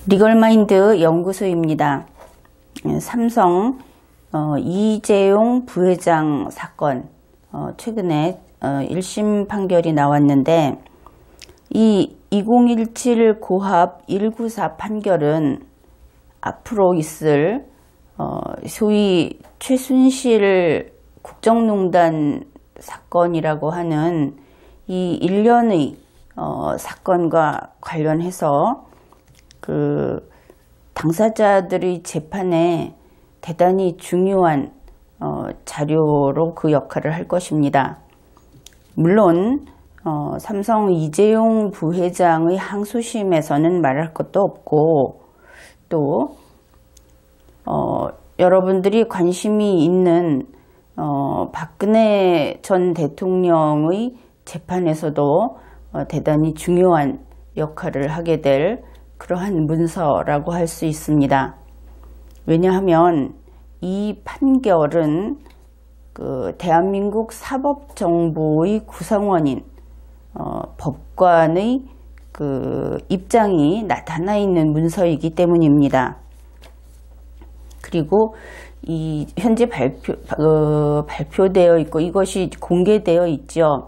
리걸마인드 연구소입니다. 삼성 이재용 부회장 사건 최근에 1심 판결이 나왔는데 이 2017 고합 194 판결은 앞으로 있을 소위 최순실 국정농단 사건이라고 하는 이 일련의 사건과 관련해서 그 당사자들의 재판에 대단히 중요한 자료로 그 역할을 할 것입니다. 물론 삼성 이재용 부회장의 항소심에서는 말할 것도 없고 또 여러분들이 관심이 있는 박근혜 전 대통령의 재판에서도 대단히 중요한 역할을 하게 될 그러한 문서라고 할 수 있습니다. 왜냐하면 이 판결은 그 대한민국 사법정보의 구성원인 법관의 그 입장이 나타나 있는 문서이기 때문입니다. 그리고 이 현재 발표되어 있고 이것이 공개되어 있죠.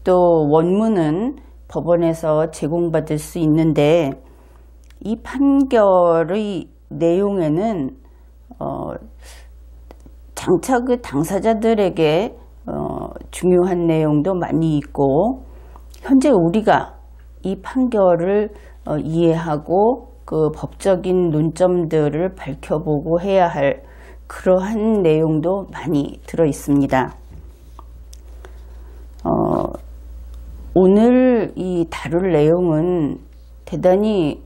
또 원문은 법원에서 제공받을 수 있는데 이 판결의 내용에는 장차 그 당사자들에게 중요한 내용도 많이 있고 현재 우리가 이 판결을 이해하고 그 법적인 논점들을 밝혀보고 해야 할 그러한 내용도 많이 들어 있습니다. 오늘 이 다룰 내용은 대단히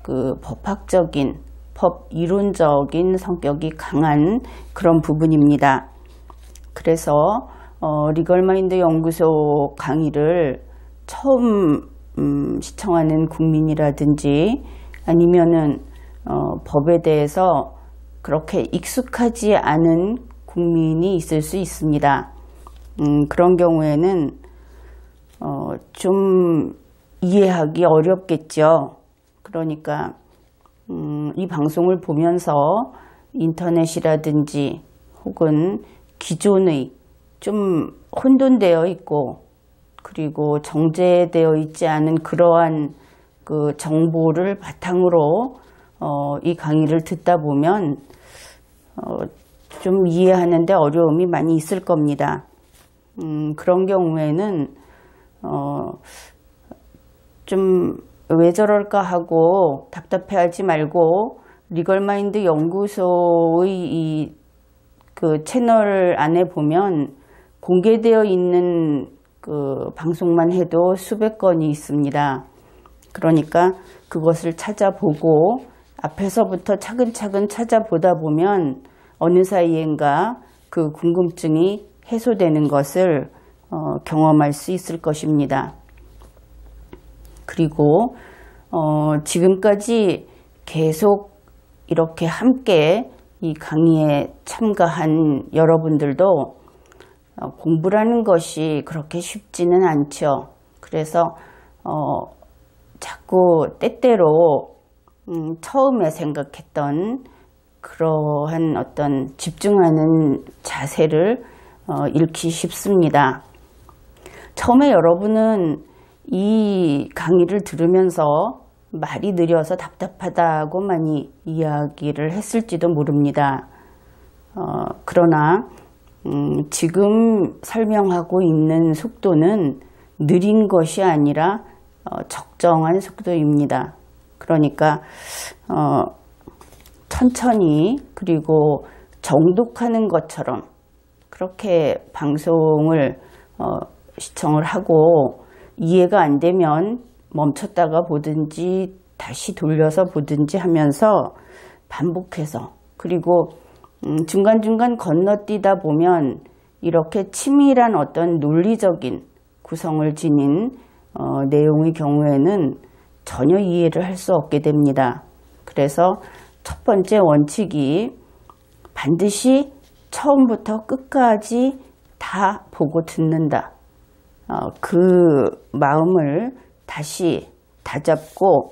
그 법학적인, 법 이론적인 성격이 강한 그런 부분입니다. 그래서 리걸마인드 연구소 강의를 처음 시청하는 국민이라든지 아니면은 법에 대해서 그렇게 익숙하지 않은 국민이 있을 수 있습니다. 그런 경우에는 좀 이해하기 어렵겠죠. 그러니까 이 방송을 보면서 인터넷이라든지 혹은 기존의 좀 혼돈되어 있고 그리고 정제되어 있지 않은 그러한 그 정보를 바탕으로 이 강의를 듣다 보면 좀 이해하는데 어려움이 많이 있을 겁니다. 그런 경우에는 좀 왜 저럴까 하고 답답해하지 말고 리걸마인드 연구소의 이 그 채널 안에 보면 공개되어 있는 그 방송만 해도 수백 건이 있습니다. 그러니까 그것을 찾아보고 앞에서부터 차근차근 찾아보다 보면 어느 사이엔가 그 궁금증이 해소되는 것을 경험할 수 있을 것입니다. 그리고 지금까지 계속 이렇게 함께 이 강의에 참가한 여러분들도 공부라는 것이 그렇게 쉽지는 않죠. 그래서 자꾸 때때로 처음에 생각했던 그러한 어떤 집중하는 자세를 잃기 쉽습니다. 처음에 여러분은 이 강의를 들으면서 말이 느려서 답답하다고 많이 이야기를 했을지도 모릅니다. 그러나 지금 설명하고 있는 속도는 느린 것이 아니라 적정한 속도입니다. 그러니까 천천히 그리고 정독하는 것처럼 그렇게 방송을 시청을 하고 이해가 안 되면 멈췄다가 보든지 다시 돌려서 보든지 하면서 반복해서 그리고 중간중간 건너뛰다 보면 이렇게 치밀한 어떤 논리적인 구성을 지닌 내용의 경우에는 전혀 이해를 할 수 없게 됩니다. 그래서 첫 번째 원칙이 반드시 처음부터 끝까지 다 보고 듣는다. 그 마음을 다시 다잡고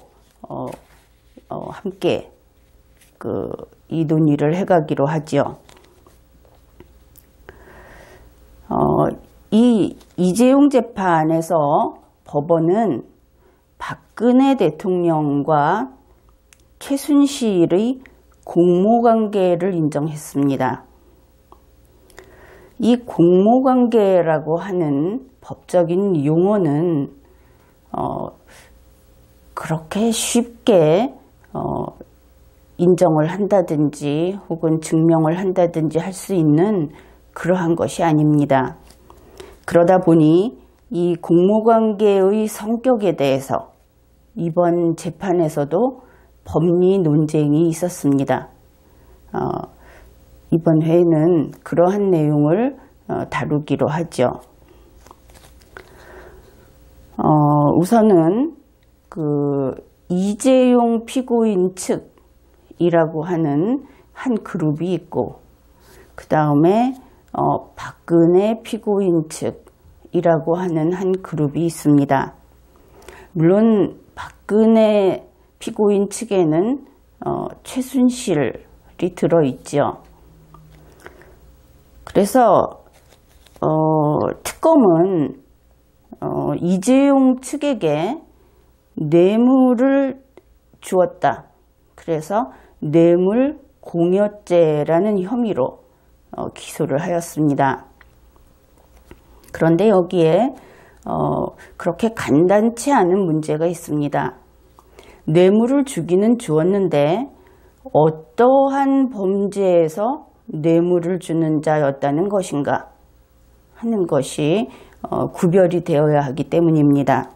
함께 이 논의를 해가기로 하죠. 이 이재용 재판에서 법원은 박근혜 대통령과 최순실의 공모관계를 인정했습니다. 이 공모관계라고 하는 법적인 용어는 그렇게 쉽게 인정을 한다든지 혹은 증명을 한다든지 할 수 있는 그러한 것이 아닙니다. 그러다 보니 이 공모관계의 성격에 대해서 이번 재판에서도 법리 논쟁이 있었습니다. 이번 회에는 그러한 내용을 다루기로 하죠. 우선은 이재용 피고인 측이라고 하는 한 그룹이 있고, 그 다음에 박근혜 피고인 측이라고 하는 한 그룹이 있습니다. 물론 박근혜 피고인 측에는 최순실이 들어있죠. 그래서 특검은 이재용 측에게 뇌물을 주었다. 그래서 뇌물 공여죄라는 혐의로 기소를 하였습니다. 그런데 여기에 그렇게 간단치 않은 문제가 있습니다. 뇌물을 주기는 주었는데 어떠한 범죄에서 뇌물을 주는 자였다는 것인가 하는 것이 구별이 되어야 하기 때문입니다.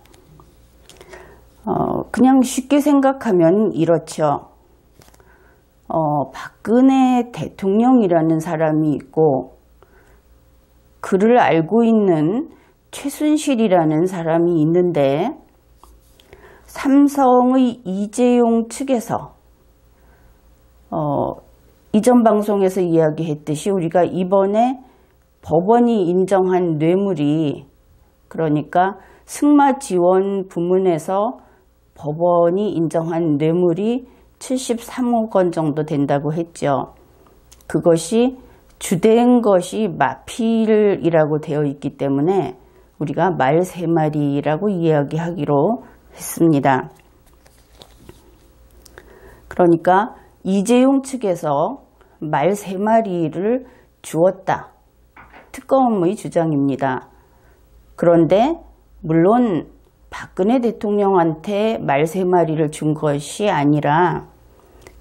그냥 쉽게 생각하면 이렇죠. 박근혜 대통령이라는 사람이 있고 그를 알고 있는 최순실이라는 사람이 있는데 삼성의 이재용 측에서 이전 방송에서 이야기했듯이 우리가 이번에 법원이 인정한 뇌물이, 그러니까 승마 지원 부문에서 법원이 인정한 뇌물이 73억 원 정도 된다고 했죠. 그것이 주된 것이 마필이라고 되어 있기 때문에 우리가 말 3마리라고 이야기하기로 했습니다. 그러니까 이재용 측에서 말 3마리를 주었다. 특검의 주장입니다. 그런데 물론 박근혜 대통령한테 말 3마리를 준 것이 아니라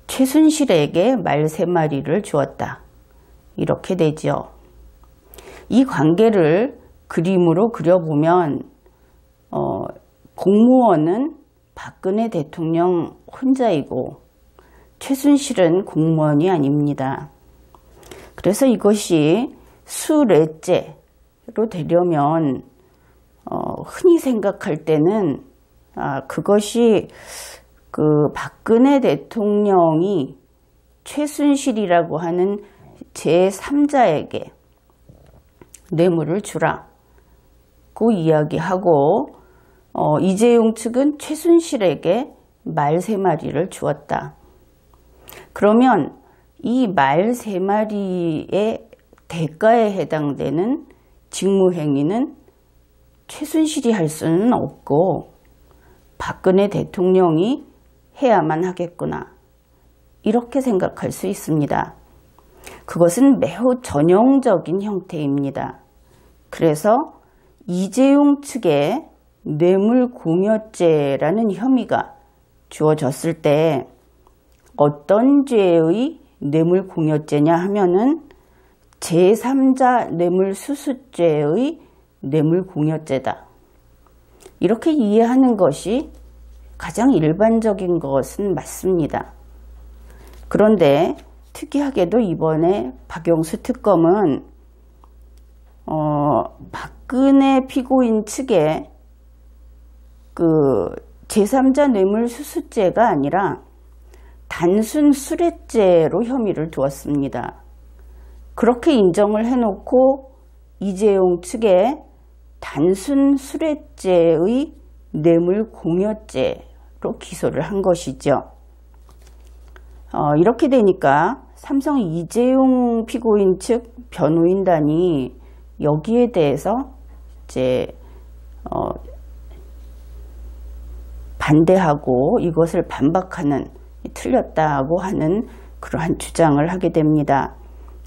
최순실에게 말 3마리를 주었다. 이렇게 되죠. 이 관계를 그림으로 그려보면 공무원은 박근혜 대통령 혼자이고 최순실은 공무원이 아닙니다. 그래서 이것이 수뢰죄로 되려면 흔히 생각할 때는 그것이 박근혜 대통령이 최순실이라고 하는 제3자에게 뇌물을 주라고 이야기하고 이재용 측은 최순실에게 말 3마리를 주었다. 그러면 이 말 3마리의 대가에 해당되는 직무행위는 최순실이 할 수는 없고 박근혜 대통령이 해야만 하겠구나. 이렇게 생각할 수 있습니다. 그것은 매우 전형적인 형태입니다. 그래서 이재용 측에 뇌물 공여죄라는 혐의가 주어졌을 때 어떤 죄의 뇌물 공여죄냐 하면은 제3자 뇌물수수죄의 뇌물 공여죄다. 이렇게 이해하는 것이 가장 일반적인 것은 맞습니다. 그런데 특이하게도 이번에 박영수 특검은 박근혜 피고인 측에 제3자 뇌물수수죄가 아니라 단순 수뢰죄로 혐의를 두었습니다. 그렇게 인정을 해놓고 이재용 측에 단순 수뢰죄의 뇌물 공여죄 기소를 한 것이죠. 이렇게 되니까 삼성 이재용 피고인 측 변호인단이 여기에 대해서 이제 반대하고 이것을 반박하는, 틀렸다고 하는 그러한 주장을 하게 됩니다.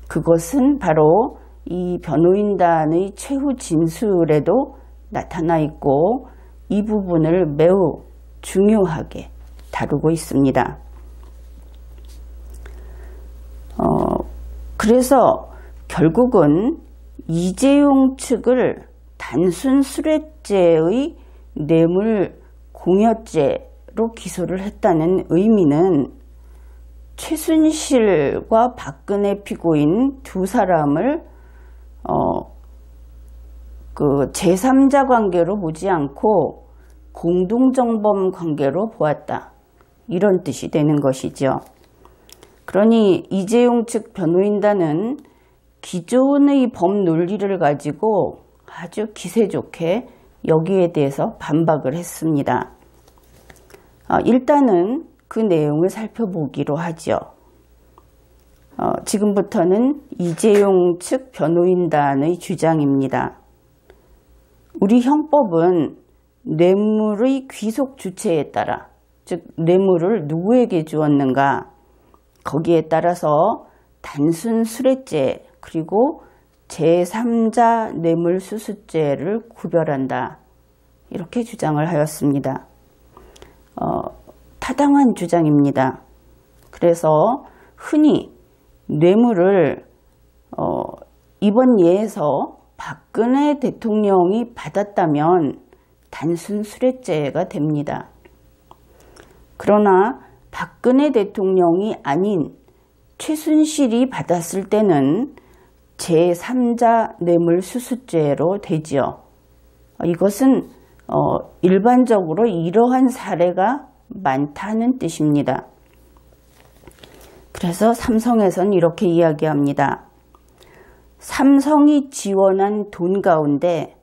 그것은 바로 이 변호인단의 최후 진술에도 나타나 있고 이 부분을 매우 중요하게 다루고 있습니다. 그래서 결국은 이재용 측을 단순 술액죄의 뇌물 공여죄로 기소를 했다는 의미는 최순실과 박근혜 피고인 두 사람을 그 제3자 관계로 보지 않고 공동정범 관계로 보았다, 이런 뜻이 되는 것이죠. 그러니 이재용 측 변호인단은 기존의 법 논리를 가지고 아주 기세 좋게 여기에 대해서 반박을 했습니다. 일단은 그 내용을 살펴보기로 하죠. 지금부터는 이재용 측 변호인단의 주장입니다. 우리 형법은 뇌물의 귀속 주체에 따라, 즉 뇌물을 누구에게 주었는가, 거기에 따라서 단순 술액죄 그리고 제3자 뇌물수수죄를 구별한다, 이렇게 주장을 하였습니다. 타당한 주장입니다. 그래서 흔히 뇌물을 이번 예에서 박근혜 대통령이 받았다면 단순 술액죄가 됩니다. 그러나 박근혜 대통령이 아닌 최순실이 받았을 때는 제3자 뇌물수수죄로 되지요. 이것은 일반적으로 이러한 사례가 많다는 뜻입니다. 그래서 삼성에서는 이렇게 이야기합니다. 삼성이 지원한 돈 가운데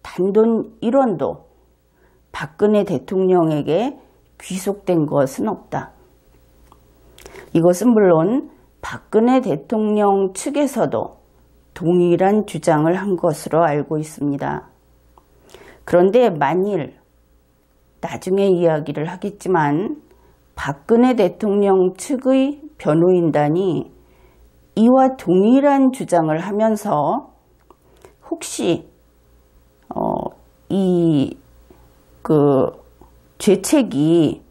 단돈 1원도 박근혜 대통령에게 귀속된 것은 없다. 이것은 물론 박근혜 대통령 측에서도 동일한 주장을 한 것으로 알고 있습니다. 그런데 만일 나중에 이야기를 하겠지만 박근혜 대통령 측의 변호인단이 이와 동일한 주장을 하면서 혹시 죄책이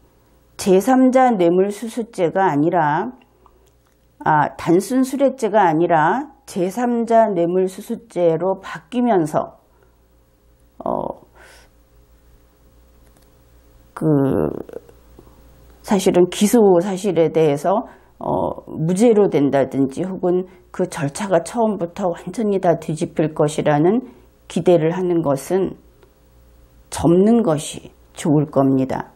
제3자 뇌물수수죄가 아니라 단순 술액죄가 아니라 제3자 뇌물수수죄로 바뀌면서 사실은 기소 사실에 대해서 무죄로 된다든지 혹은 그 절차가 처음부터 완전히 다 뒤집힐 것이라는 기대를 하는 것은 접는 것이 좋을 겁니다.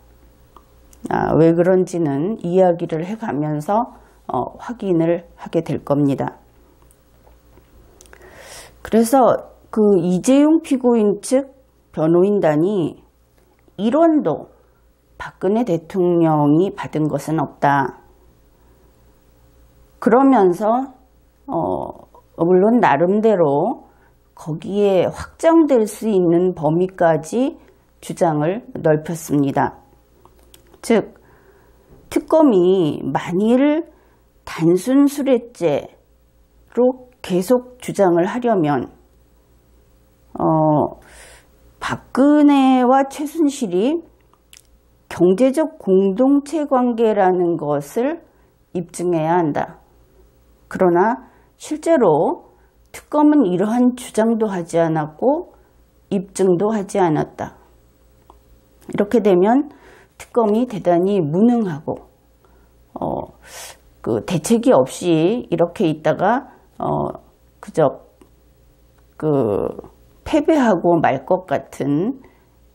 왜 그런지는 이야기를 해가면서 확인을 하게 될 겁니다. 그래서 그 이재용 피고인 측 변호인단이 1원도 박근혜 대통령이 받은 것은 없다. 그러면서 물론 나름대로 거기에 확정될 수 있는 범위까지 주장을 넓혔습니다. 즉 특검이 만일 단순 술액죄로 계속 주장을 하려면 박근혜와 최순실이 경제적 공동체 관계라는 것을 입증해야 한다. 그러나 실제로 특검은 이러한 주장도 하지 않았고 입증도 하지 않았다. 이렇게 되면 특검이 대단히 무능하고 대책이 없이 이렇게 있다가 그저 패배하고 말 것 같은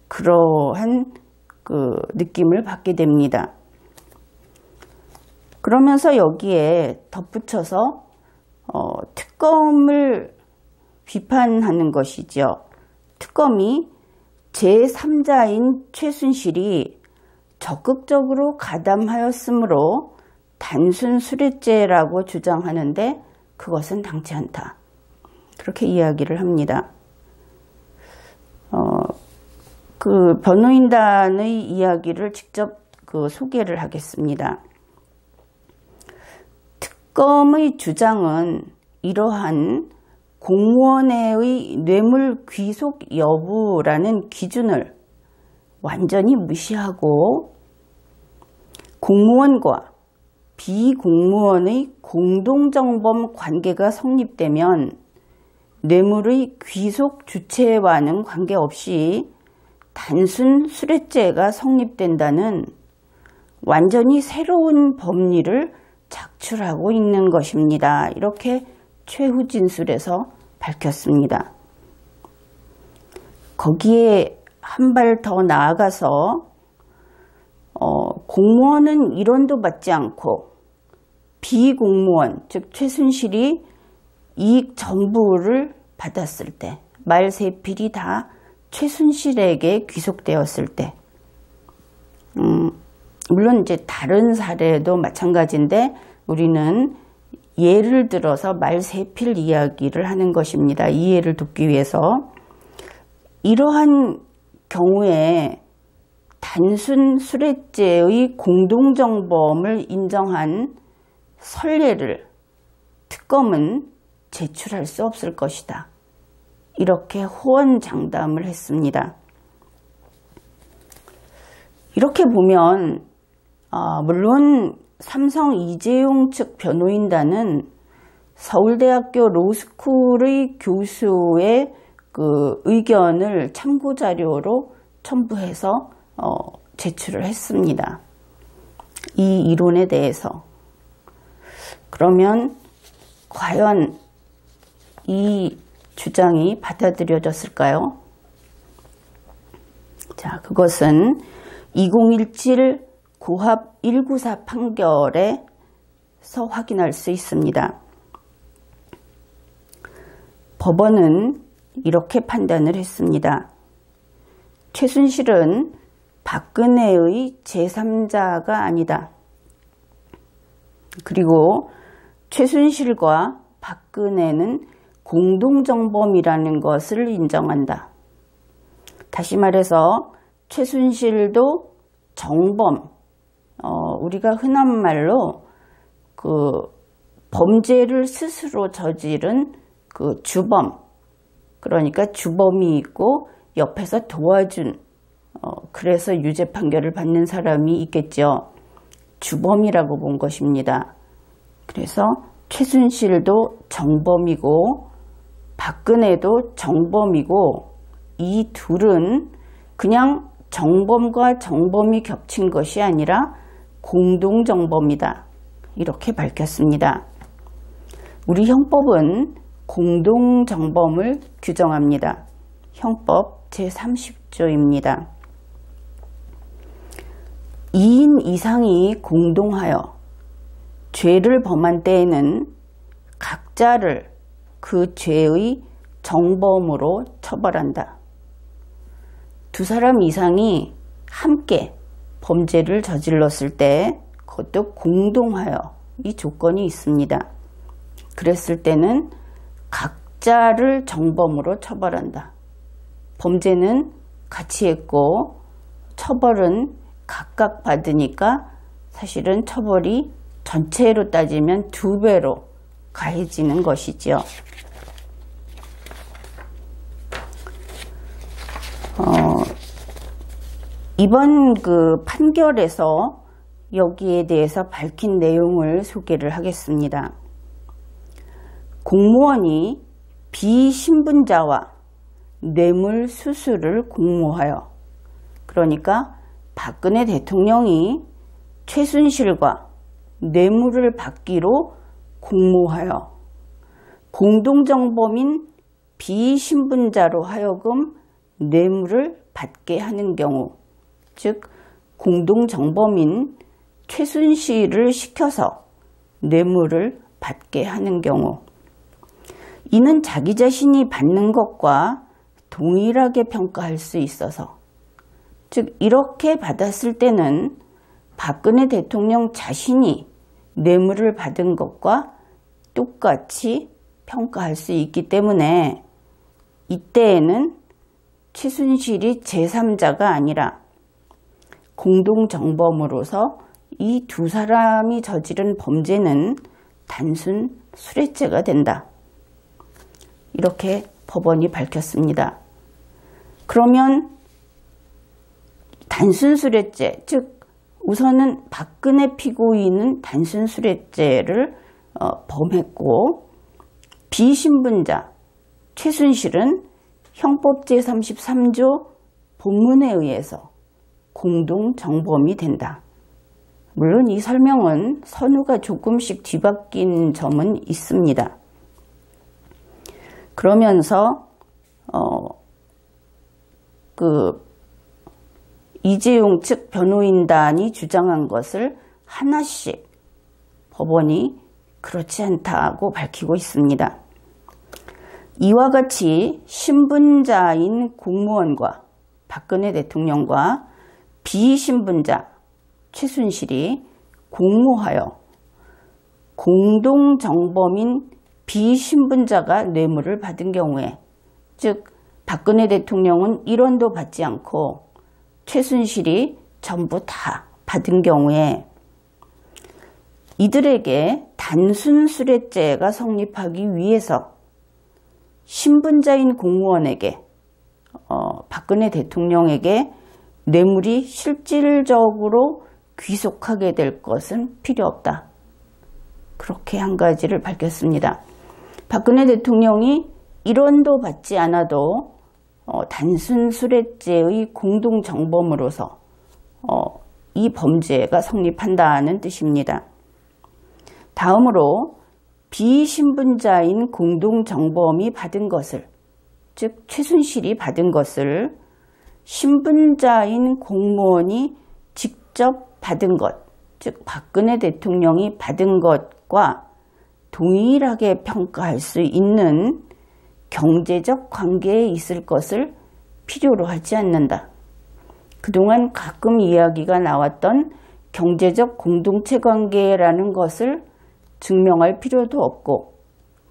그러한 느낌을 받게 됩니다. 그러면서 여기에 덧붙여서 특검을 비판하는 것이죠. 특검이 제3자인 최순실이 적극적으로 가담하였으므로 단순 수뢰죄라고 주장하는데 그것은 당치 않다. 그렇게 이야기를 합니다. 그 변호인단의 이야기를 직접 소개를 하겠습니다. 특검의 주장은 이러한 공무원의 뇌물 귀속 여부라는 기준을 완전히 무시하고 공무원과 비공무원의 공동정범 관계가 성립되면 뇌물의 귀속 주체와는 관계없이 단순 수뢰죄가 성립된다는 완전히 새로운 법리를 작출하고 있는 것입니다. 이렇게 최후 진술에서 밝혔습니다. 거기에 한 발 더 나아가서 공무원은 일원도 받지 않고 비공무원, 즉 최순실이 이익 전부를 받았을 때, 말세필이 다 최순실에게 귀속되었을 때, 물론 이제 다른 사례도 마찬가지인데 우리는 예를 들어서 말세필 이야기를 하는 것입니다. 이해를 돕기 위해서. 이러한 경우에 단순 수뢰죄의 공동정범을 인정한 선례를 특검은 제출할 수 없을 것이다. 이렇게 호언장담을 했습니다. 이렇게 보면 물론 삼성 이재용 측 변호인단은 서울대학교 로스쿨의 교수의 그 의견을 참고자료로 첨부해서 제출을 했습니다. 이 이론에 대해서. 그러면 과연 이 주장이 받아들여졌을까요? 자, 그것은 2017 고합 194 판결에서 확인할 수 있습니다. 법원은 이렇게 판단을 했습니다. 최순실은 박근혜의 제3자가 아니다. 그리고 최순실과 박근혜는 공동정범이라는 것을 인정한다. 다시 말해서 최순실도 정범, 우리가 흔한 말로 그 범죄를 스스로 저지른 그 주범, 그러니까 주범이 있고 옆에서 도와준, 그래서 유죄 판결을 받는 사람이 있겠죠. 주범이라고 본 것입니다. 그래서 최순실도 정범이고 박근혜도 정범이고 이 둘은 그냥 정범과 정범이 겹친 것이 아니라 공동정범이다. 이렇게 밝혔습니다. 우리 형법은 공동정범을 규정합니다. 형법 제30조입니다. 2인 이상이 공동하여 죄를 범한 때에는 각자를 그 죄의 정범으로 처벌한다. 두 사람 이상이 함께 범죄를 저질렀을 때 그것도 공동하여 이 조건이 있습니다. 그랬을 때는 각자를 정범으로 처벌한다. 범죄는 같이 했고 처벌은 각각 받으니까 사실은 처벌이 전체로 따지면 2배로 가해지는 것이죠. 이번 그 판결에서 여기에 대해서 밝힌 내용을 소개를 하겠습니다. 공무원이 비신분자와 뇌물 수수를 공모하여, 그러니까 박근혜 대통령이 최순실과 뇌물을 받기로 공모하여 공동정범인 비신분자로 하여금 뇌물을 받게 하는 경우, 즉 공동정범인 최순실을 시켜서 뇌물을 받게 하는 경우, 이는 자기 자신이 받는 것과 동일하게 평가할 수 있어서 즉 이렇게 받았을 때는 박근혜 대통령 자신이 뇌물을 받은 것과 똑같이 평가할 수 있기 때문에 이때에는 최순실이 제3자가 아니라 공동정범으로서 이 두 사람이 저지른 범죄는 단순 수뢰죄가 된다. 이렇게 법원이 밝혔습니다. 그러면 단순 수뢰죄, 즉 우선은 박근혜 피고인은 단순 수뢰죄를 범했고 비신분자 최순실은 형법 제33조 본문에 의해서 공동정범이 된다. 물론 이 설명은 선우가 조금씩 뒤바뀐 점은 있습니다. 그러면서 이재용 측 변호인단이 주장한 것을 하나씩 법원이 그렇지 않다고 밝히고 있습니다. 이와 같이 신분자인 공무원과 박근혜 대통령과 비신분자 최순실이 공모하여 공동정범인 비신분자가 뇌물을 받은 경우에, 즉 박근혜 대통령은 1원도 받지 않고 최순실이 전부 다 받은 경우에 이들에게 단순 수뢰죄가 성립하기 위해서 신분자인 공무원에게 박근혜 대통령에게 뇌물이 실질적으로 귀속하게 될 것은 필요 없다. 그렇게 한 가지를 밝혔습니다. 박근혜 대통령이 1원도 받지 않아도 단순 수뢰죄의 공동정범으로서 이 범죄가 성립한다는 뜻입니다. 다음으로 비신분자인 공동정범이 받은 것을, 즉 최순실이 받은 것을 신분자인 공무원이 직접 받은 것, 즉 박근혜 대통령이 받은 것과 동일하게 평가할 수 있는 경제적 관계에 있을 것을 필요로 하지 않는다. 그동안 가끔 이야기가 나왔던 경제적 공동체 관계라는 것을 증명할 필요도 없고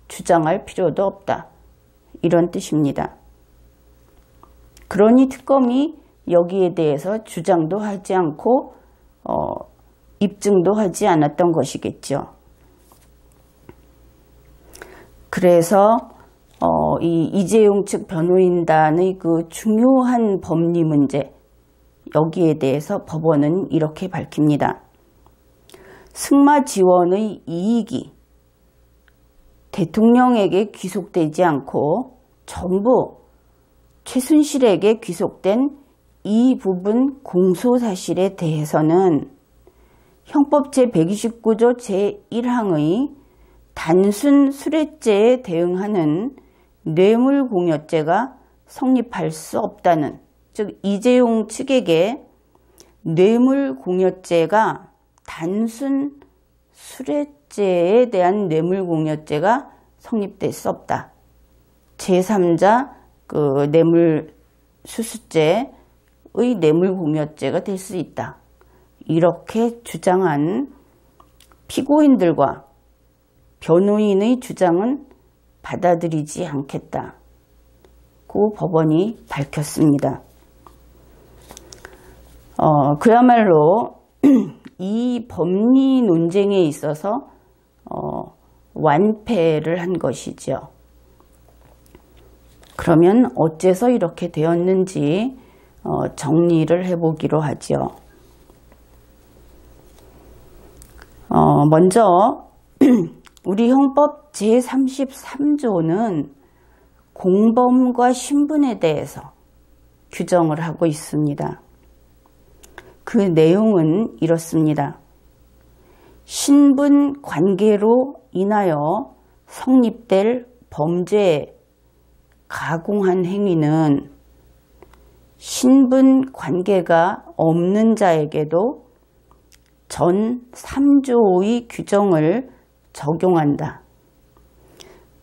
주장할 필요도 없다. 이런 뜻입니다. 그러니 특검이 여기에 대해서 주장도 하지 않고 입증도 하지 않았던 것이겠죠. 그래서 이 이재용 측 변호인단의 그 중요한 법리 문제, 여기에 대해서 법원은 이렇게 밝힙니다. 승마 지원의 이익이 대통령에게 귀속되지 않고 전부 최순실에게 귀속된 이 부분 공소사실에 대해서는 형법 제129조 제1항의 단순 수뢰죄에 대응하는 뇌물공여죄가 성립할 수 없다는, 즉 이재용 측에게 뇌물공여죄가 단순 수뢰죄에 대한 뇌물공여죄가 성립될 수 없다. 제3자 뇌물수수죄의 뇌물공여죄가 될 수 있다. 이렇게 주장한 피고인들과 변호인의 주장은 받아들이지 않겠다. 고 법원이 밝혔습니다. 그야말로 이 법리 논쟁에 있어서 완패를 한 것이죠. 그러면 어째서 이렇게 되었는지 정리를 해보기로 하죠. 먼저 우리 형법 제33조는 공범과 신분에 대해서 규정을 하고 있습니다. 그 내용은 이렇습니다. 신분 관계로 인하여 성립될 범죄에 가공한 행위는 신분 관계가 없는 자에게도 전 3조의 규정을 적용한다.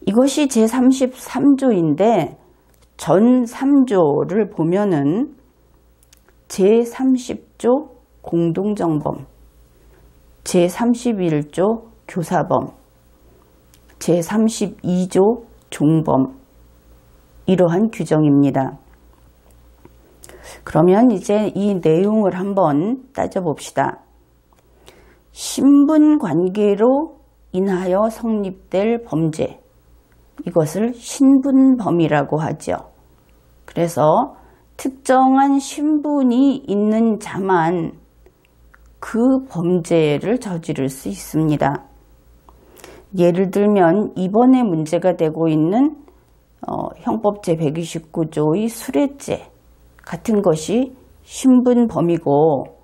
이것이 제33조인데 전 3조를 보면은 제30조 공동정범, 제31조 교사범, 제32조 종범, 이러한 규정입니다. 그러면 이제 이 내용을 한번 따져봅시다. 신분관계로 인하여 성립될 범죄, 이것을 신분범이라고 하죠. 그래서 특정한 신분이 있는 자만 그 범죄를 저지를 수 있습니다. 예를 들면 이번에 문제가 되고 있는 형법 제129조의 술해죄 같은 것이 신분범이고,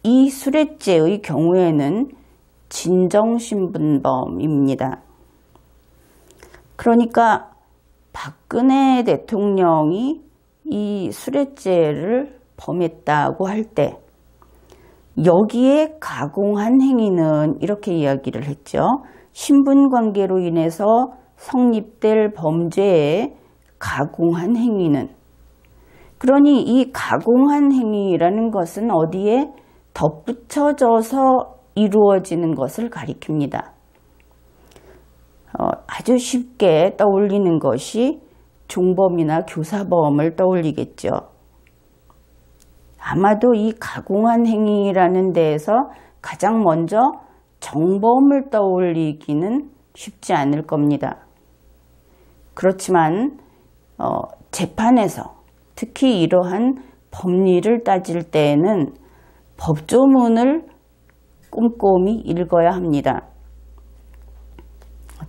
이 술해죄의 경우에는 진정신분범입니다. 그러니까 박근혜 대통령이 이 술해죄를 범했다고 할 때 여기에 가공한 행위는 이렇게 이야기를 했죠. 신분관계로 인해서 성립될 범죄에 가공한 행위는, 그러니 이 가공한 행위라는 것은 어디에 덧붙여져서 이루어지는 것을 가리킵니다. 아주 쉽게 떠올리는 것이 종범이나 교사범을 떠올리겠죠. 아마도 이 가공한 행위라는 데에서 가장 먼저 정범을 떠올리기는 쉽지 않을 겁니다. 그렇지만 재판에서 특히 이러한 법리를 따질 때에는 법조문을 꼼꼼히 읽어야 합니다.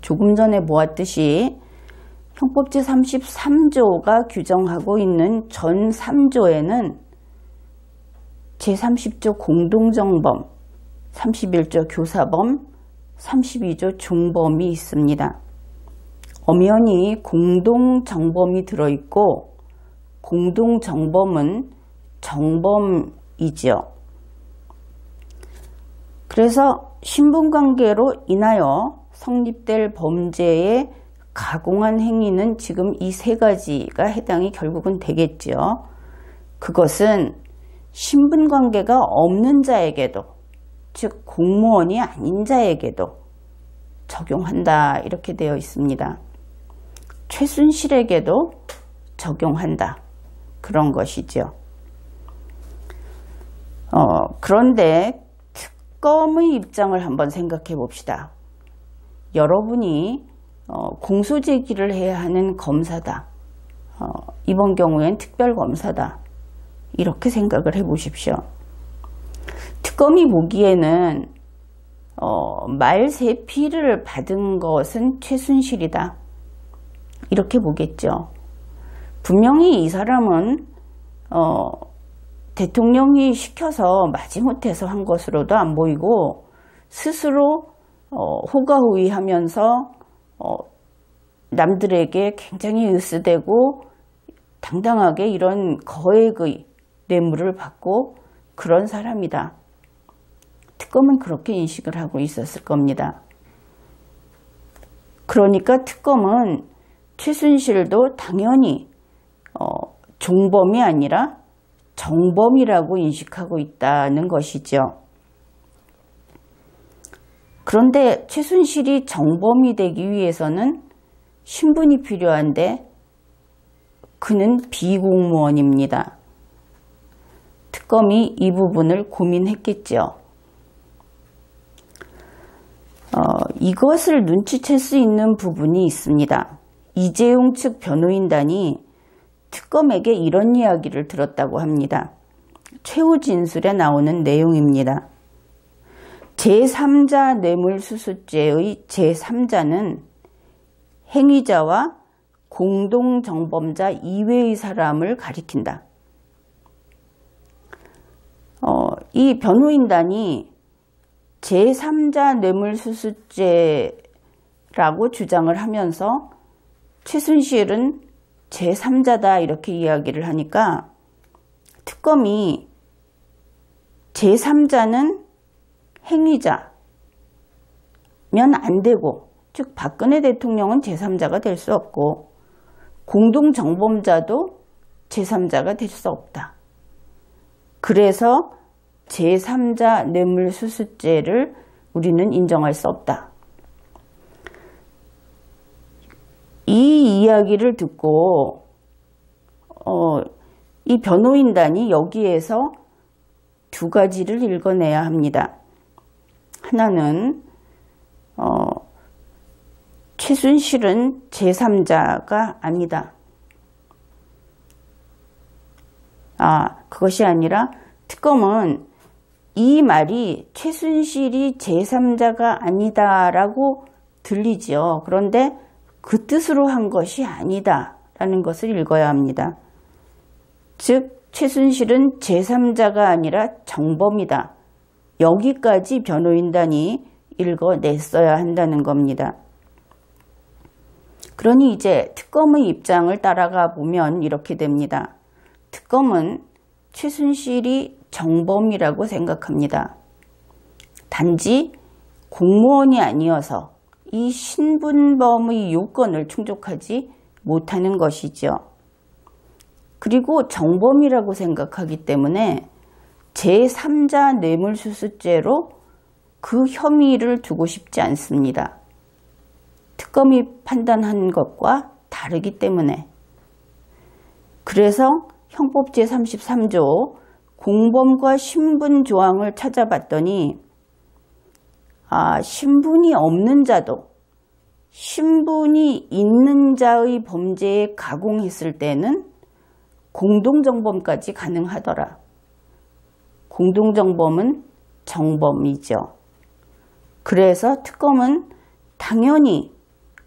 조금 전에 보았듯이 형법 제33조가 규정하고 있는 전 3조에는 제30조 공동정범, 31조 교사범, 32조 종범이 있습니다. 엄연히 공동정범이 들어있고, 공동정범은 정범이죠. 그래서 신분관계로 인하여 성립될 범죄에 가공한 행위는 지금 이 세 가지가 해당이 결국은 되겠죠. 그것은 신분관계가 없는 자에게도, 즉 공무원이 아닌 자에게도 적용한다, 이렇게 되어 있습니다. 최순실에게도 적용한다, 그런 것이죠. 그런데 특검의 입장을 한번 생각해 봅시다. 여러분이 공소제기를 해야 하는 검사다, 이번 경우엔 특별검사다, 이렇게 생각을 해 보십시오. 특검이 보기에는 말세피를 받은 것은 최순실이다, 이렇게 보겠죠. 분명히 이 사람은 대통령이 시켜서 마지못해서 한 것으로도 안 보이고, 스스로 호가호위하면서 남들에게 굉장히 으스대고 당당하게 이런 거액의 뇌물을 받고 그런 사람이다. 특검은 그렇게 인식을 하고 있었을 겁니다. 그러니까 특검은 최순실도 당연히 종범이 아니라 정범이라고 인식하고 있다는 것이죠. 그런데 최순실이 정범이 되기 위해서는 신분이 필요한데 그는 비공무원입니다. 특검이 이 부분을 고민했겠죠. 이것을 눈치챌 수 있는 부분이 있습니다. 이재용 측 변호인단이 특검에게 이런 이야기를 들었다고 합니다. 최후 진술에 나오는 내용입니다. 제3자 뇌물수수죄의 제3자는 행위자와 공동정범자 이외의 사람을 가리킨다. 이 변호인단이 제3자 뇌물수수죄라고 주장을 하면서 최순실은 제3자다 이렇게 이야기를 하니까 특검이 제3자는 행위자면 안 되고, 즉 박근혜 대통령은 제3자가 될 수 없고 공동정범자도 제3자가 될 수 없다, 그래서 제3자 뇌물수수죄를 우리는 인정할 수 없다. 이 이야기를 듣고 이 변호인단이 여기에서 두 가지를 읽어내야 합니다. 하나는 최순실은 제3자가 아니다. 그것이 아니라 특검은 이 말이 최순실이 제3자가 아니다라고 들리지요. 그런데 그 뜻으로 한 것이 아니다라는 것을 읽어야 합니다. 즉 최순실은 제3자가 아니라 정범이다. 여기까지 변호인단이 읽어냈어야 한다는 겁니다. 그러니 이제 특검의 입장을 따라가 보면 이렇게 됩니다. 특검은 최순실이 정범이라고 생각합니다. 단지 공무원이 아니어서 이 신분범의 요건을 충족하지 못하는 것이죠. 그리고 정범이라고 생각하기 때문에 제3자 뇌물수수죄로 그 혐의를 두고 싶지 않습니다. 특검이 판단한 것과 다르기 때문에. 그래서 형법 제33조 공범과 신분 조항을 찾아봤더니 신분이 없는 자도 신분이 있는 자의 범죄에 가공했을 때는 공동정범까지 가능하더라. 공동정범은 정범이죠. 그래서 특검은 당연히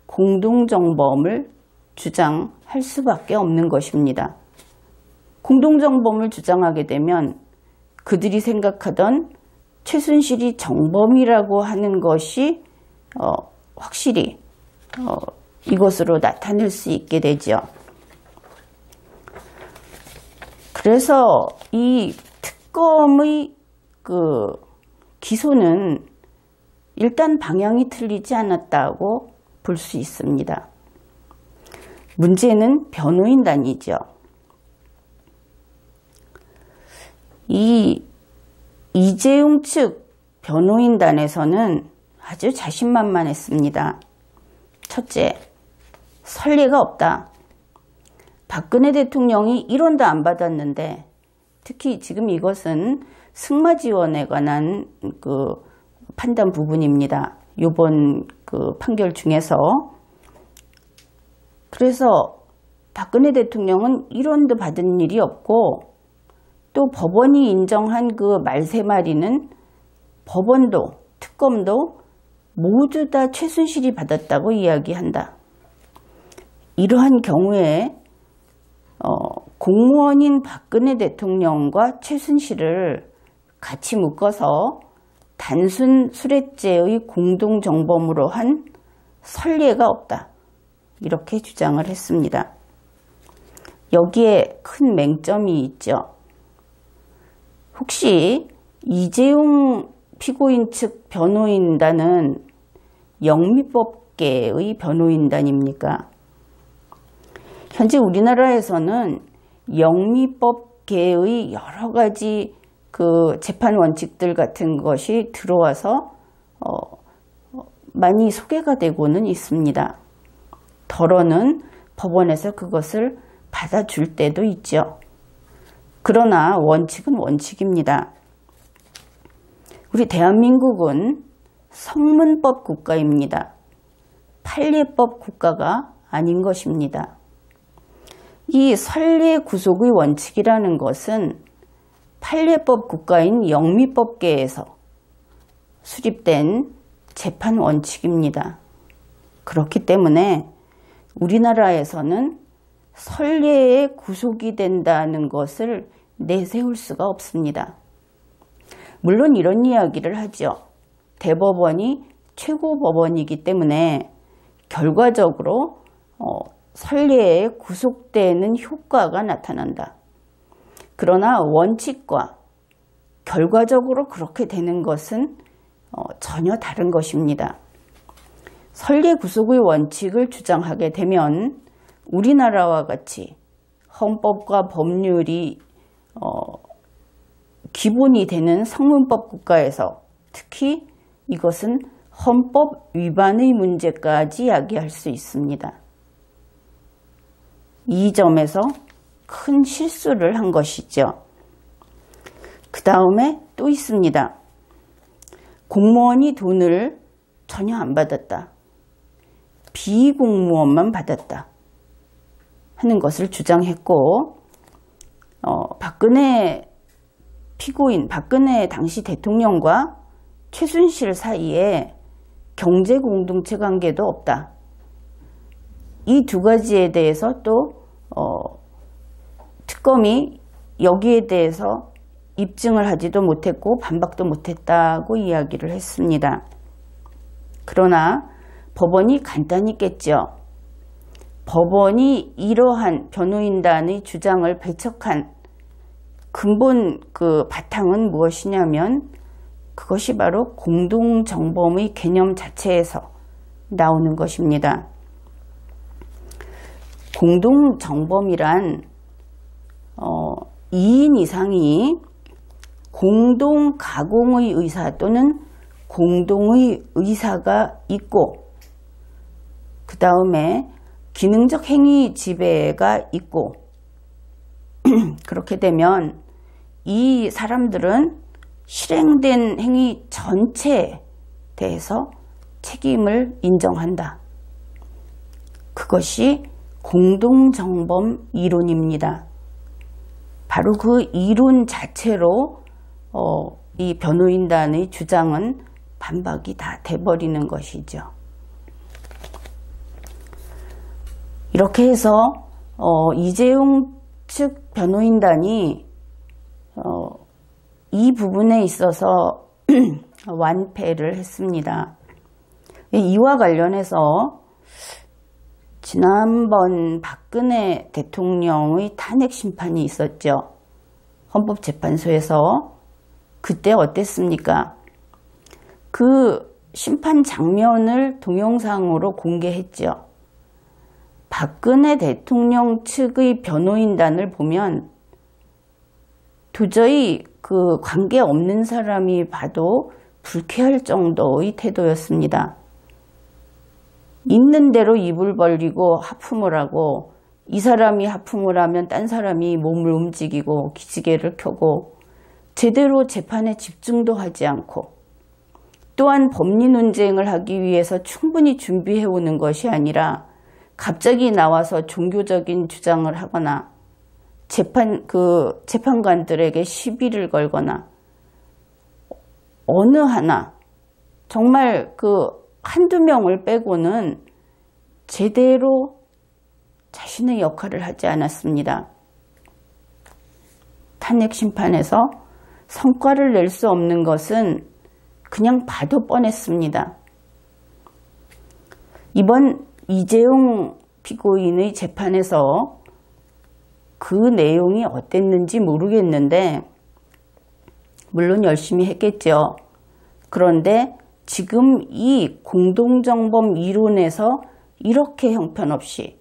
공동정범을 주장할 수밖에 없는 것입니다. 공동정범을 주장하게 되면 그들이 생각하던 최순실이 정범이라고 하는 것이 확실히 이것으로 나타낼 수 있게 되죠. 그래서 이 특검의 기소는 일단 방향이 틀리지 않았다고 볼 수 있습니다. 문제는 변호인단이죠. 이 이재용 측 변호인단에서는 아주 자신만만했습니다. 첫째, 선례가 없다. 박근혜 대통령이 1원도 안 받았는데, 특히 지금 이것은 승마 지원에 관한 판단 부분입니다. 이번 판결 중에서. 그래서 박근혜 대통령은 1원도 받은 일이 없고, 또 법원이 인정한 그 말세마리는 법원도 특검도 모두 다 최순실이 받았다고 이야기한다. 이러한 경우에 공무원인 박근혜 대통령과 최순실을 같이 묶어서 단순 수뢰죄의 공동정범으로 한 선례가 없다. 이렇게 주장을 했습니다. 여기에 큰 맹점이 있죠. 혹시 이재용 피고인 측 변호인단은 영미법계의 변호인단입니까? 현재 우리나라에서는 영미법계의 여러 가지 재판 원칙들 같은 것이 들어와서 많이 소개가 되고는 있습니다. 더러는 법원에서 그것을 받아줄 때도 있죠. 그러나 원칙은 원칙입니다. 우리 대한민국은 성문법 국가입니다. 판례법 국가가 아닌 것입니다. 이 선례 구속의 원칙이라는 것은 판례법 국가인 영미법계에서 수립된 재판 원칙입니다. 그렇기 때문에 우리나라에서는 선례에 구속이 된다는 것을 내세울 수가 없습니다. 물론 이런 이야기를 하죠. 대법원이 최고법원이기 때문에 결과적으로 선례에 구속되는 효과가 나타난다. 그러나 원칙과 결과적으로 그렇게 되는 것은 전혀 다른 것입니다. 선례 구속의 원칙을 주장하게 되면 우리나라와 같이 헌법과 법률이 기본이 되는 성문법 국가에서 특히 이것은 헌법 위반의 문제까지 야기할 수 있습니다. 이 점에서 큰 실수를 한 것이죠. 그 다음에 또 있습니다. 공무원이 돈을 전혀 안 받았다. 비공무원만 받았다 하는 것을 주장했고, 박근혜 피고인, 박근혜 당시 대통령과 최순실 사이에 경제 공동체 관계도 없다. 이 두 가지에 대해서 또 특검이 여기에 대해서 입증을 하지도 못했고 반박도 못했다고 이야기를 했습니다. 그러나 법원이 간단히 깼죠. 법원이 이러한 변호인단의 주장을 배척한 근본 그 바탕은 무엇이냐면 그것이 바로 공동정범의 개념 자체에서 나오는 것입니다. 공동정범이란 2인 이상이 공동 가공의 의사 또는 공동의 의사가 있고, 그 다음에 기능적 행위 지배가 있고, 그렇게 되면 이 사람들은 실행된 행위 전체에 대해서 책임을 인정한다. 그것이 공동정범 이론입니다. 바로 그 이론 자체로 이 변호인단의 주장은 반박이 다 돼버리는 것이죠. 이렇게 해서 이재용 측 변호인단이 이 부분에 있어서 완패를 했습니다. 이와 관련해서 지난번 박근혜 대통령의 탄핵 심판이 있었죠. 헌법재판소에서. 그때 어땠습니까? 그 심판 장면을 동영상으로 공개했죠. 박근혜 대통령 측의 변호인단을 보면 도저히 그 관계없는 사람이 봐도 불쾌할 정도의 태도였습니다. 있는 대로 입을 벌리고 하품을 하고, 이 사람이 하품을 하면 딴 사람이 몸을 움직이고 기지개를 켜고, 제대로 재판에 집중도 하지 않고, 또한 법리 논쟁을 하기 위해서 충분히 준비해오는 것이 아니라 갑자기 나와서 종교적인 주장을 하거나 재판관들에게 시비를 걸거나, 어느 하나 정말 한두 명을 빼고는 제대로 자신의 역할을 하지 않았습니다. 탄핵 심판에서 성과를 낼 수 없는 것은 그냥 봐도 뻔했습니다. 이번 이재용 피고인의 재판에서 그 내용이 어땠는지 모르겠는데, 물론 열심히 했겠죠. 그런데 지금 이 공동정범 이론에서 이렇게 형편없이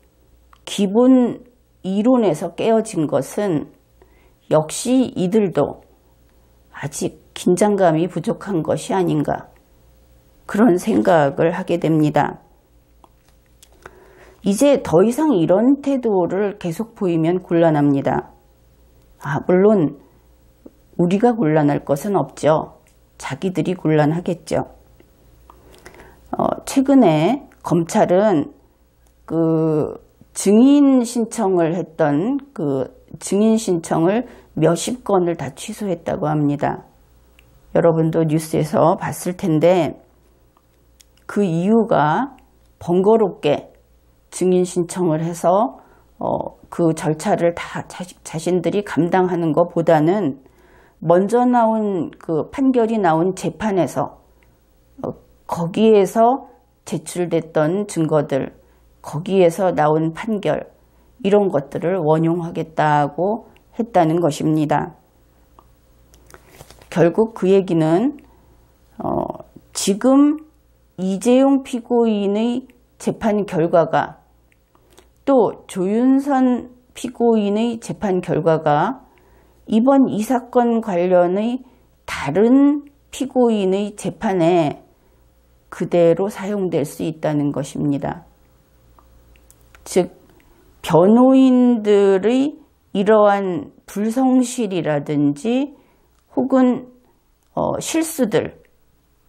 기본 이론에서 깨어진 것은 역시 이들도 아직 긴장감이 부족한 것이 아닌가, 그런 생각을 하게 됩니다. 이제 더 이상 이런 태도를 계속 보이면 곤란합니다. 물론 우리가 곤란할 것은 없죠. 자기들이 곤란하겠죠. 최근에 검찰은 증인 신청을 했던 증인 신청을 몇십 건을 다 취소했다고 합니다. 여러분도 뉴스에서 봤을 텐데, 그 이유가 번거롭게 증인 신청을 해서 그 절차를 다 자신들이 감당하는 것보다는 먼저 나온 판결이 나온 재판에서 거기에서 제출됐던 증거들, 거기에서 나온 판결, 이런 것들을 원용하겠다고 했다는 것입니다. 결국 그 얘기는 지금 이재용 피고인의 재판 결과가, 또 조윤선 피고인의 재판 결과가 이번 이 사건 관련의 다른 피고인의 재판에 그대로 사용될 수 있다는 것입니다. 즉, 변호인들의 이러한 불성실이라든지 혹은 실수들,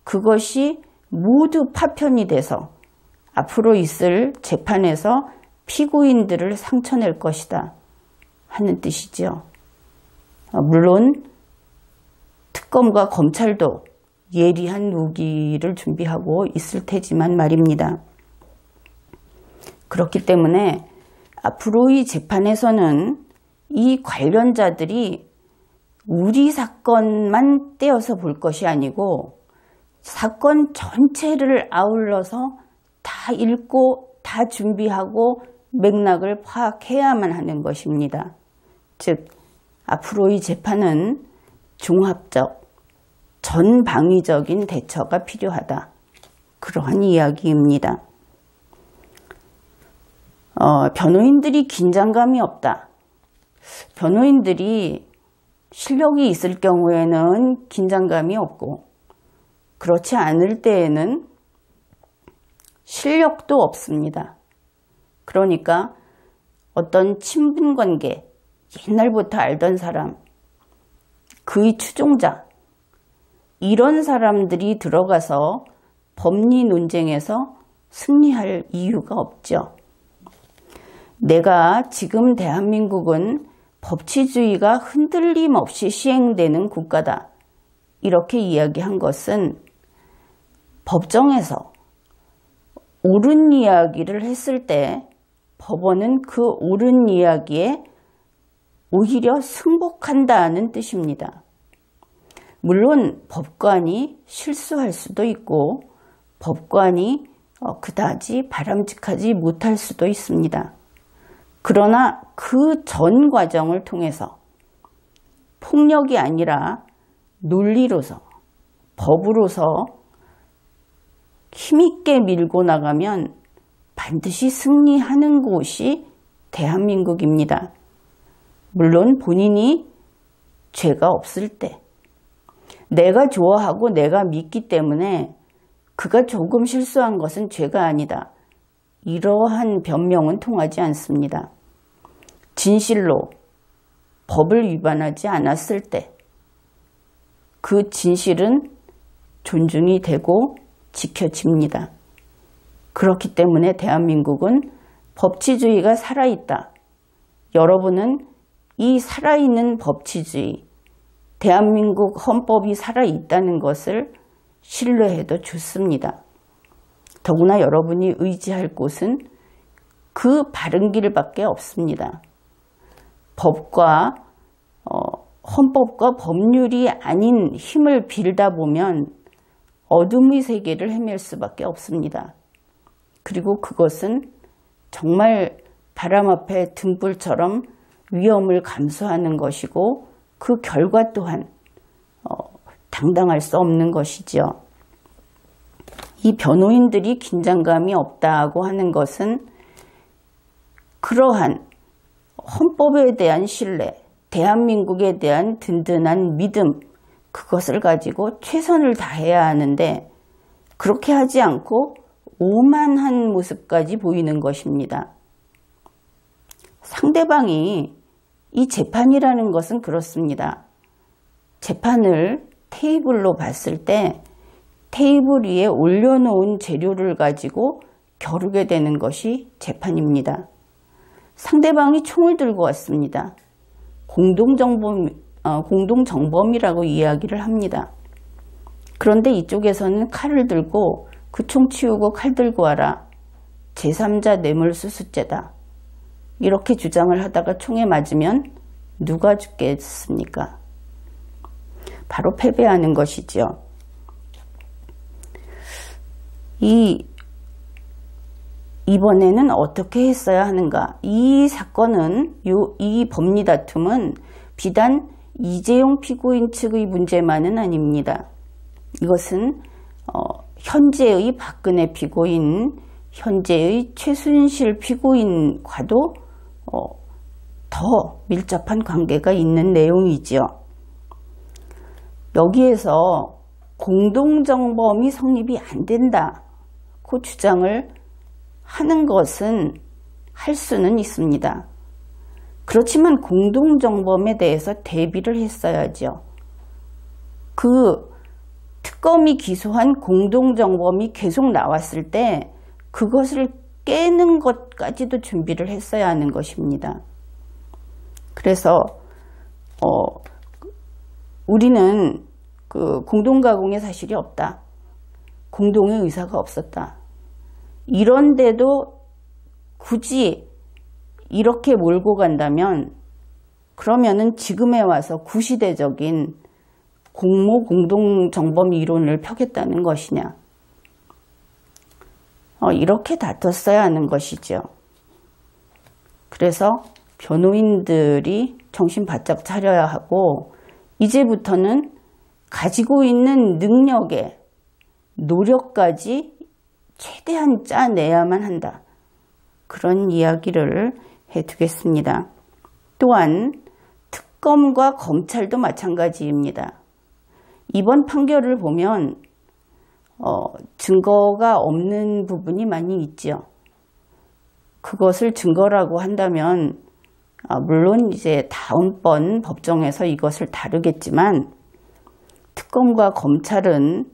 그것이 모두 파편이 돼서 앞으로 있을 재판에서 피고인들을 상처낼 것이다 하는 뜻이죠. 물론 특검과 검찰도 예리한 무기를 준비하고 있을 테지만 말입니다. 그렇기 때문에 앞으로의 재판에서는 이 관련자들이 우리 사건만 떼어서 볼 것이 아니고 사건 전체를 아울러서 다 읽고 다 준비하고 맥락을 파악해야만 하는 것입니다. 즉, 앞으로의 재판은 종합적, 전방위적인 대처가 필요하다. 그러한 이야기입니다. 변호인들이 긴장감이 없다. 변호인들이 실력이 있을 경우에는 긴장감이 없고, 그렇지 않을 때에는 실력도 없습니다. 그러니까 어떤 친분관계, 옛날부터 알던 사람, 그의 추종자, 이런 사람들이 들어가서 법리 논쟁에서 승리할 이유가 없죠. 내가 지금 대한민국은 법치주의가 흔들림 없이 시행되는 국가다, 이렇게 이야기한 것은 법정에서 옳은 이야기를 했을 때 법원은 그 옳은 이야기에 오히려 승복한다는 뜻입니다. 물론 법관이 실수할 수도 있고 법관이 그다지 바람직하지 못할 수도 있습니다. 그러나 그 전 과정을 통해서 폭력이 아니라 논리로서, 법으로서 힘있게 밀고 나가면 반드시 승리하는 곳이 대한민국입니다. 물론 본인이 죄가 없을 때, 내가 좋아하고 내가 믿기 때문에 그가 조금 실수한 것은 죄가 아니다, 이러한 변명은 통하지 않습니다. 진실로 법을 위반하지 않았을 때 그 진실은 존중이 되고 지켜집니다. 그렇기 때문에 대한민국은 법치주의가 살아있다. 여러분은 이 살아있는 법치주의, 대한민국 헌법이 살아있다는 것을 신뢰해도 좋습니다. 더구나 여러분이 의지할 곳은 그 바른 길밖에 없습니다. 법과 헌법과 법률이 아닌 힘을 빌다 보면 어둠의 세계를 헤맬 수밖에 없습니다. 그리고 그것은 정말 바람 앞에 등불처럼 위험을 감수하는 것이고 그 결과 또한 당당할 수 없는 것이죠. 이 변호인들이 긴장감이 없다고 하는 것은 그러한 헌법에 대한 신뢰, 대한민국에 대한 든든한 믿음, 그것을 가지고 최선을 다해야 하는데 그렇게 하지 않고 오만한 모습까지 보이는 것입니다. 상대방이 이 재판이라는 것은 그렇습니다. 재판을 테이블로 봤을 때 테이블 위에 올려놓은 재료를 가지고 겨루게 되는 것이 재판입니다. 상대방이 총을 들고 왔습니다. 공동정범이라고 이야기를 합니다. 그런데 이쪽에서는 칼을 들고 그 총 치우고 칼 들고 와라, 제3자 뇌물수수죄다, 이렇게 주장을 하다가 총에 맞으면 누가 죽겠습니까? 바로 패배하는 것이죠. 이번에는 어떻게 했어야 하는가? 이 사건은, 이 법리 다툼은 비단 이재용 피고인 측의 문제만은 아닙니다. 이것은 현재의 박근혜 피고인, 현재의 최순실 피고인과도 더 밀접한 관계가 있는 내용이지요. 여기에서 공동정범이 성립이 안 된다고 주장을 하는 것은 할 수는 있습니다. 그렇지만 공동정범에 대해서 대비를 했어야죠. 그 특검이 기소한 공동정범이 계속 나왔을 때 그것을 깨는 것까지도 준비를 했어야 하는 것입니다. 그래서 우리는 그 공동가공의 사실이 없다. 공동의 의사가 없었다. 이런데도 굳이 이렇게 몰고 간다면 그러면은 지금에 와서 구시대적인 공모 공동정범 이론을 펴겠다는 것이냐. 이렇게 다퉜어야 하는 것이죠. 그래서 변호인들이 정신 바짝 차려야 하고 이제부터는 가지고 있는 능력에 노력까지 최대한 짜내야만 한다. 그런 이야기를 해두겠습니다. 또한 특검과 검찰도 마찬가지입니다. 이번 판결을 보면 증거가 없는 부분이 많이 있죠. 그것을 증거라고 한다면 물론 이제 다음번 법정에서 이것을 다루겠지만 특검과 검찰은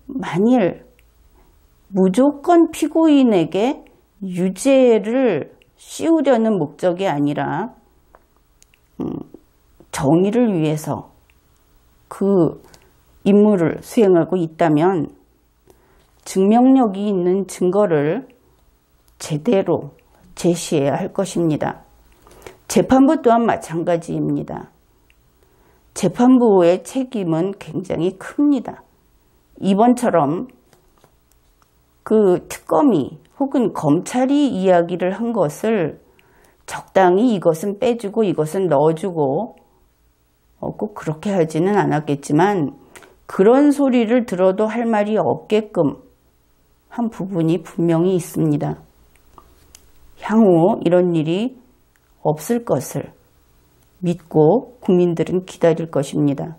만일 무조건 피고인에게 유죄를 씌우려는 목적이 아니라 정의를 위해서 그 임무를 수행하고 있다면 증명력이 있는 증거를 제대로 제시해야 할 것입니다. 재판부 또한 마찬가지입니다. 재판부의 책임은 굉장히 큽니다. 이번처럼 그 특검이 혹은 검찰이 이야기를 한 것을 적당히 이것은 빼주고 이것은 넣어주고 꼭 그렇게 하지는 않았겠지만 그런 소리를 들어도 할 말이 없게끔 한 부분이 분명히 있습니다. 향후 이런 일이 없을 것을 믿고 국민들은 기다릴 것입니다.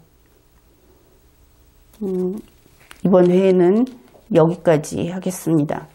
이번 회에는 여기까지 하겠습니다.